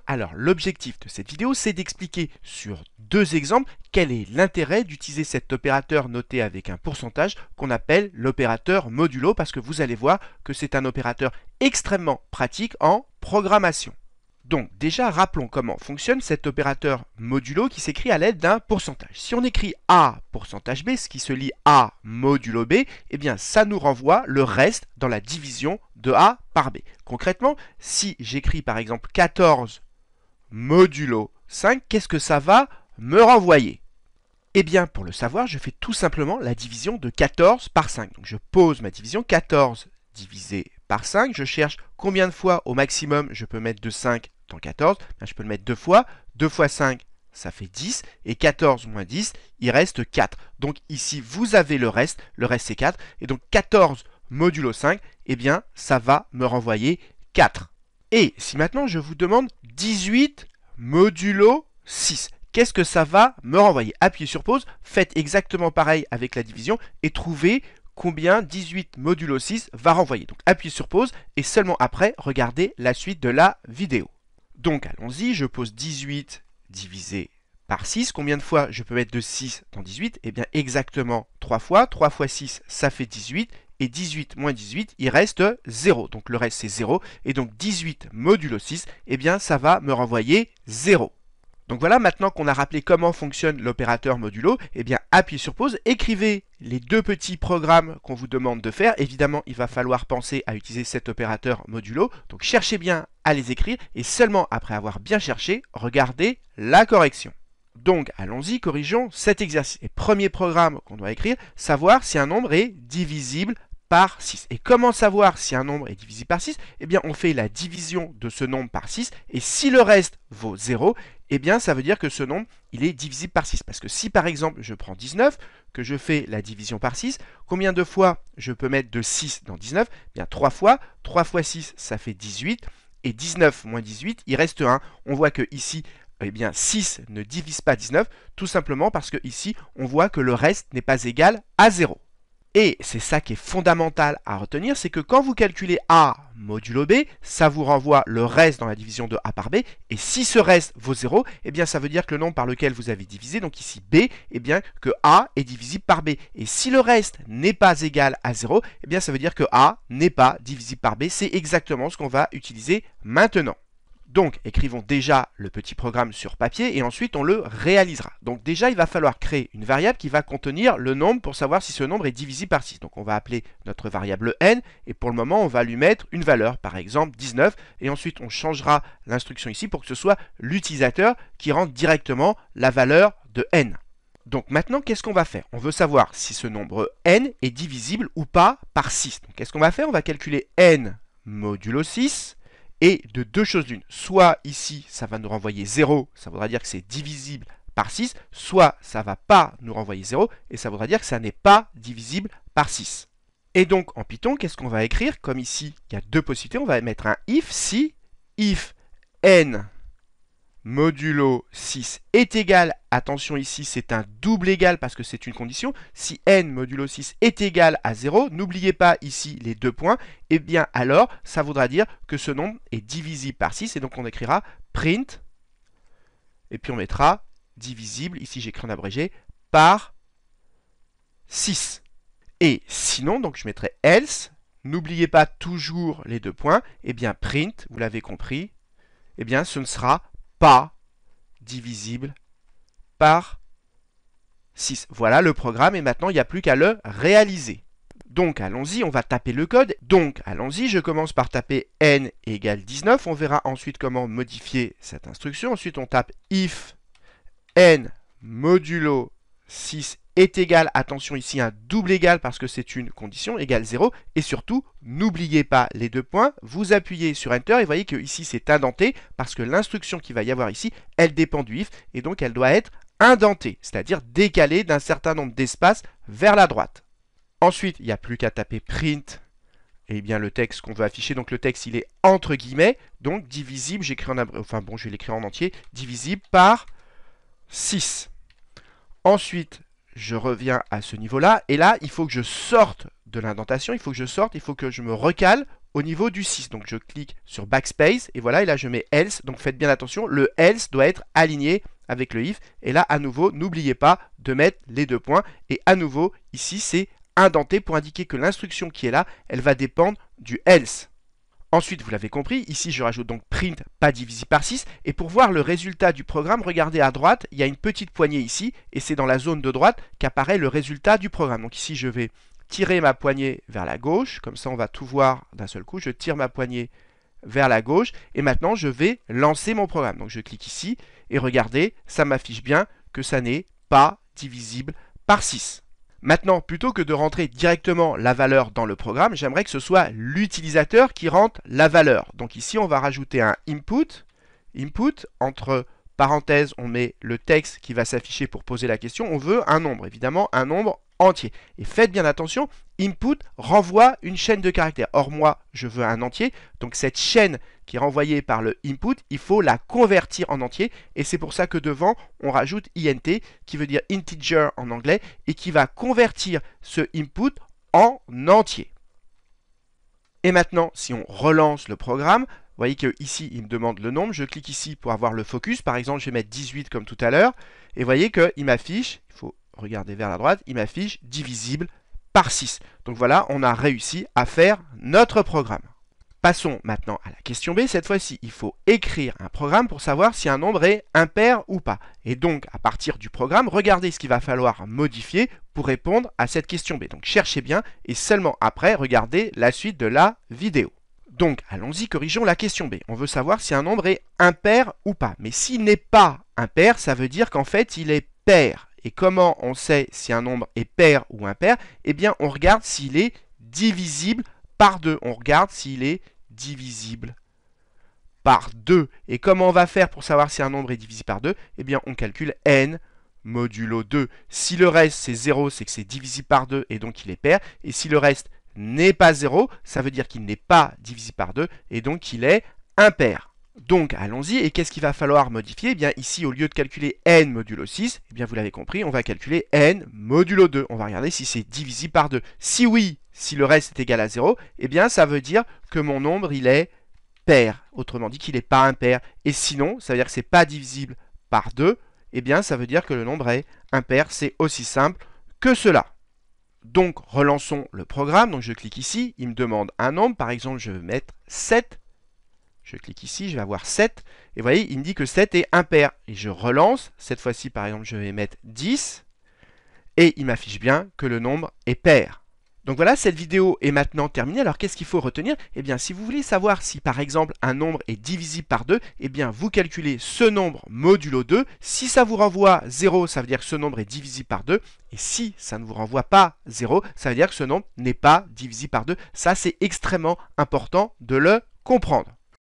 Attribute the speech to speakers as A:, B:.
A: Alors, l'objectif de cette vidéo, c'est d'expliquer sur deux exemples quel est l'intérêt d'utiliser cet opérateur noté avec un pourcentage qu'on appelle l'opérateur modulo, parce que vous allez voir que c'est un opérateur extrêmement pratique en programmation. Donc déjà, rappelons comment fonctionne cet opérateur modulo qui s'écrit à l'aide d'un pourcentage. Si on écrit A pourcentage B, ce qui se lit A modulo B, eh bien ça nous renvoie le reste dans la division de A par B. Concrètement, si j'écris par exemple 14 modulo 5, qu'est-ce que ça va me renvoyer? Eh bien, pour le savoir, je fais tout simplement la division de 14 par 5. Donc je pose ma division 14 divisé par 5. Je cherche combien de fois au maximum je peux mettre de 5 dans 14. Je peux le mettre deux fois. 2 fois 5, ça fait 10. Et 14 moins 10, il reste 4. Donc ici, vous avez le reste. Le reste, c'est 4. Et donc 14 modulo 5, eh bien, ça va me renvoyer 4. Et si maintenant je vous demande 18 modulo 6, qu'est-ce que ça va me renvoyer? Appuyez sur pause, faites exactement pareil avec la division et trouvez combien 18 modulo 6 va renvoyer. Donc appuyez sur pause et seulement après, regardez la suite de la vidéo. Donc allons-y, je pose 18 divisé par 6. Combien de fois je peux mettre de 6 dans 18? Eh bien exactement 3 fois. 3 fois 6, ça fait 18. Et 18 moins 18, il reste 0. Donc le reste c'est 0. Et donc 18 modulo 6, eh bien ça va me renvoyer 0. Donc voilà, maintenant qu'on a rappelé comment fonctionne l'opérateur modulo, eh bien appuyez sur pause, écrivez les deux petits programmes qu'on vous demande de faire. Évidemment, il va falloir penser à utiliser cet opérateur modulo. Donc cherchez bien à les écrire et seulement après avoir bien cherché, regardez la correction. Donc allons-y, corrigeons cet exercice. Et premier programme qu'on doit écrire, savoir si un nombre est divisible par 6. Et comment savoir si un nombre est divisible par 6? Eh bien, on fait la division de ce nombre par 6. Et si le reste vaut 0, eh bien, ça veut dire que ce nombre, il est divisible par 6. Parce que si, par exemple, je prends 19, que je fais la division par 6, combien de fois je peux mettre de 6 dans 19? Eh bien, 3 fois. 3 fois 6, ça fait 18. Et 19 moins 18, il reste 1. On voit que ici, eh bien, 6 ne divise pas 19, tout simplement parce que ici, on voit que le reste n'est pas égal à 0. Et c'est ça qui est fondamental à retenir, c'est que quand vous calculez A modulo B, ça vous renvoie le reste dans la division de A par B. Et si ce reste vaut 0, eh bien ça veut dire que le nombre par lequel vous avez divisé, donc ici B, eh bien que A est divisible par B. Et si le reste n'est pas égal à 0, eh bien ça veut dire que A n'est pas divisible par B. C'est exactement ce qu'on va utiliser maintenant. Donc, écrivons déjà le petit programme sur papier et ensuite on le réalisera. Donc déjà, il va falloir créer une variable qui va contenir le nombre pour savoir si ce nombre est divisible par 6. Donc on va appeler notre variable n et pour le moment, on va lui mettre une valeur, par exemple 19. Et ensuite, on changera l'instruction ici pour que ce soit l'utilisateur qui rentre directement la valeur de n. Donc maintenant, qu'est-ce qu'on va faire? On veut savoir si ce nombre n est divisible ou pas par 6. Donc qu'est-ce qu'on va faire? On va calculer n modulo 6. Et de deux choses l'une, soit ici ça va nous renvoyer 0, ça voudra dire que c'est divisible par 6, soit ça ne va pas nous renvoyer 0, et ça voudra dire que ça n'est pas divisible par 6. Et donc en Python, qu'est-ce qu'on va écrire? Comme ici, il y a deux possibilités, on va mettre un if, si n modulo 6 est égal, attention ici c'est un double égal parce que c'est une condition, si n modulo 6 est égal à 0, n'oubliez pas ici les deux points, et bien alors ça voudra dire que ce nombre est divisible par 6 et donc on écrira print, et puis on mettra divisible, ici j'écris en abrégé, par 6. Et sinon, donc je mettrai else, n'oubliez pas toujours les deux points, et bien print, vous l'avez compris, et bien ce ne sera pas divisible par 6. Voilà le programme et maintenant il n'y a plus qu'à le réaliser. Donc allons-y, on va taper le code. Donc allons-y, je commence par taper n égale 19. On verra ensuite comment modifier cette instruction. Ensuite on tape if n modulo 6 est égal, attention ici un double égal parce que c'est une condition, égale 0. Et surtout, n'oubliez pas les deux points, vous appuyez sur Enter et voyez que ici c'est indenté parce que l'instruction qu'il va y avoir ici, elle dépend du if et donc elle doit être indentée, c'est-à-dire décalée d'un certain nombre d'espaces vers la droite. Ensuite, il n'y a plus qu'à taper print et bien le texte qu'on veut afficher, donc le texte il est entre guillemets, donc divisible, j'écris en enfin bon je vais l'écrire en entier, divisible par 6. Ensuite, je reviens à ce niveau-là, et là, il faut que je sorte de l'indentation, il faut que je me recale au niveau du 6. Donc je clique sur Backspace et voilà, et là je mets else. Donc faites bien attention, le else doit être aligné avec le if. Et là, à nouveau, n'oubliez pas de mettre les deux points. Et à nouveau, ici, c'est indenté pour indiquer que l'instruction qui est là, elle va dépendre du else. Ensuite, vous l'avez compris, ici je rajoute donc print pas divisé par 6. Et pour voir le résultat du programme, regardez à droite, il y a une petite poignée ici. Et c'est dans la zone de droite qu'apparaît le résultat du programme. Donc ici, je vais tirer ma poignée vers la gauche. Comme ça, on va tout voir d'un seul coup. Je tire ma poignée vers la gauche. Et maintenant, je vais lancer mon programme. Donc je clique ici. Et regardez, ça m'affiche bien que ça n'est pas divisible par 6. Maintenant, plutôt que de rentrer directement la valeur dans le programme, j'aimerais que ce soit l'utilisateur qui rentre la valeur. Donc ici, on va rajouter un input. Input, entre parenthèses, on met le texte qui va s'afficher pour poser la question. On veut un nombre, évidemment, un nombre entier. Et faites bien attention, input renvoie une chaîne de caractères. Or, moi, je veux un entier. Donc cette chaîne qui est renvoyée par le input, il faut la convertir en entier. Et c'est pour ça que devant, on rajoute int, qui veut dire integer en anglais, et qui va convertir ce input en entier. Et maintenant, si on relance le programme, vous voyez que ici, il me demande le nombre. Je clique ici pour avoir le focus. Par exemple, je vais mettre 18 comme tout à l'heure. Et vous voyez qu'il m'affiche, il faut regarder vers la droite, il m'affiche divisible par 6. Donc voilà, on a réussi à faire notre programme. Passons maintenant à la question B. Cette fois-ci, il faut écrire un programme pour savoir si un nombre est impair ou pas. Et donc, à partir du programme, regardez ce qu'il va falloir modifier pour répondre à cette question B. Donc, cherchez bien et seulement après, regardez la suite de la vidéo. Donc, allons-y, corrigeons la question B. On veut savoir si un nombre est impair ou pas. Mais s'il n'est pas impair, ça veut dire qu'en fait, il est pair. Et comment on sait si un nombre est pair ou impair? Eh bien, on regarde s'il est divisible par 2. On regarde s'il est divisible par 2. Et comment on va faire pour savoir si un nombre est divisible par 2? Eh bien, on calcule n modulo 2. Si le reste, c'est 0, c'est que c'est divisible par 2 et donc il est pair. Et si le reste n'est pas 0, ça veut dire qu'il n'est pas divisible par 2 et donc il est impair. Donc, allons-y. Et qu'est-ce qu'il va falloir modifier? Eh bien, ici, au lieu de calculer n modulo 6, eh bien, vous l'avez compris, on va calculer n modulo 2. On va regarder si c'est divisible par 2. Si oui, si le reste est égal à 0, eh bien, ça veut dire que mon nombre, il est pair. Autrement dit, qu'il n'est pas impair. Et sinon, ça veut dire que ce n'est pas divisible par 2, eh bien, ça veut dire que le nombre est impair. C'est aussi simple que cela. Donc, relançons le programme. Donc, je clique ici. Il me demande un nombre. Par exemple, je vais mettre 7. Je clique ici, je vais avoir 7. Et vous voyez, il me dit que 7 est impair. Et je relance. Cette fois-ci, par exemple, je vais mettre 10. Et il m'affiche bien que le nombre est pair. Donc voilà, cette vidéo est maintenant terminée. Alors qu'est-ce qu'il faut retenir? Eh bien, si vous voulez savoir si par exemple un nombre est divisible par 2, eh bien vous calculez ce nombre modulo 2. Si ça vous renvoie 0, ça veut dire que ce nombre est divisible par 2. Et si ça ne vous renvoie pas 0, ça veut dire que ce nombre n'est pas divisible par 2. Ça, c'est extrêmement important de le comprendre.